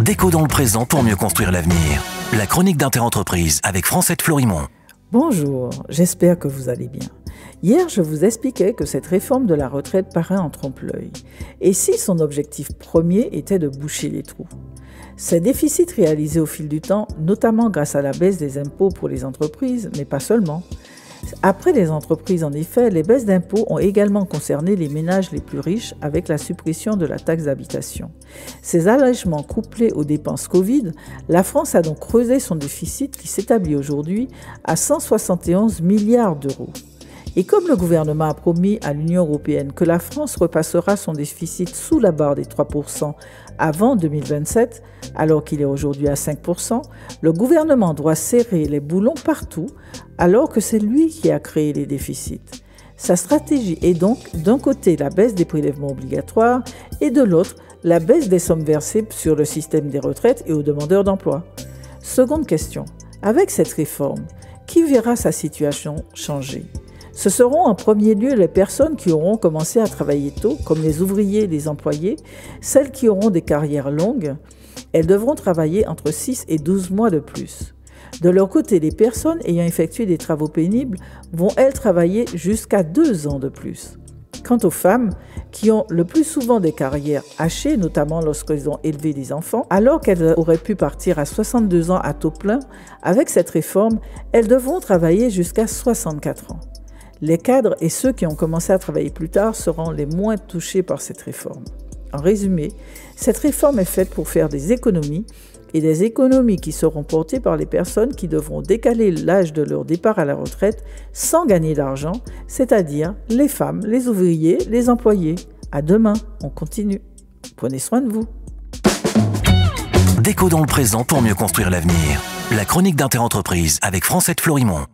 Déco dans le présent pour mieux construire l'avenir. La chronique d'Interentreprise avec Francette Florimond. Bonjour, j'espère que vous allez bien. Hier, je vous expliquais que cette réforme de la retraite paraît en trompe-l'œil. Et si son objectif premier était de boucher les trous? Ces déficits réalisés au fil du temps, notamment grâce à la baisse des impôts pour les entreprises, mais pas seulement. Après les entreprises, en effet, les baisses d'impôts ont également concerné les ménages les plus riches avec la suppression de la taxe d'habitation. Ces allègements couplés aux dépenses Covid, la France a donc creusé son déficit qui s'établit aujourd'hui à 171 milliards d'euros. Et comme le gouvernement a promis à l'Union européenne que la France repassera son déficit sous la barre des 3% avant 2027, alors qu'il est aujourd'hui à 5%, le gouvernement doit serrer les boulons partout alors que c'est lui qui a créé les déficits. Sa stratégie est donc d'un côté la baisse des prélèvements obligatoires et de l'autre la baisse des sommes versées sur le système des retraites et aux demandeurs d'emploi. Seconde question, avec cette réforme, qui verra sa situation changer ? Ce seront en premier lieu les personnes qui auront commencé à travailler tôt, comme les ouvriers et les employés, celles qui auront des carrières longues. Elles devront travailler entre 6 et 12 mois de plus. De leur côté, les personnes ayant effectué des travaux pénibles vont, elles, travailler jusqu'à 2 ans de plus. Quant aux femmes, qui ont le plus souvent des carrières hachées, notamment lorsqu'elles ont élevé des enfants, alors qu'elles auraient pu partir à 62 ans à taux plein, avec cette réforme, elles devront travailler jusqu'à 64 ans. Les cadres et ceux qui ont commencé à travailler plus tard seront les moins touchés par cette réforme. En résumé, cette réforme est faite pour faire des économies et des économies qui seront portées par les personnes qui devront décaler l'âge de leur départ à la retraite sans gagner d'argent, c'est-à-dire les femmes, les ouvriers, les employés. À demain, on continue. Prenez soin de vous. Déco dans le présent pour mieux construire l'avenir. La chronique d'Interentreprise avec Francette Florimond.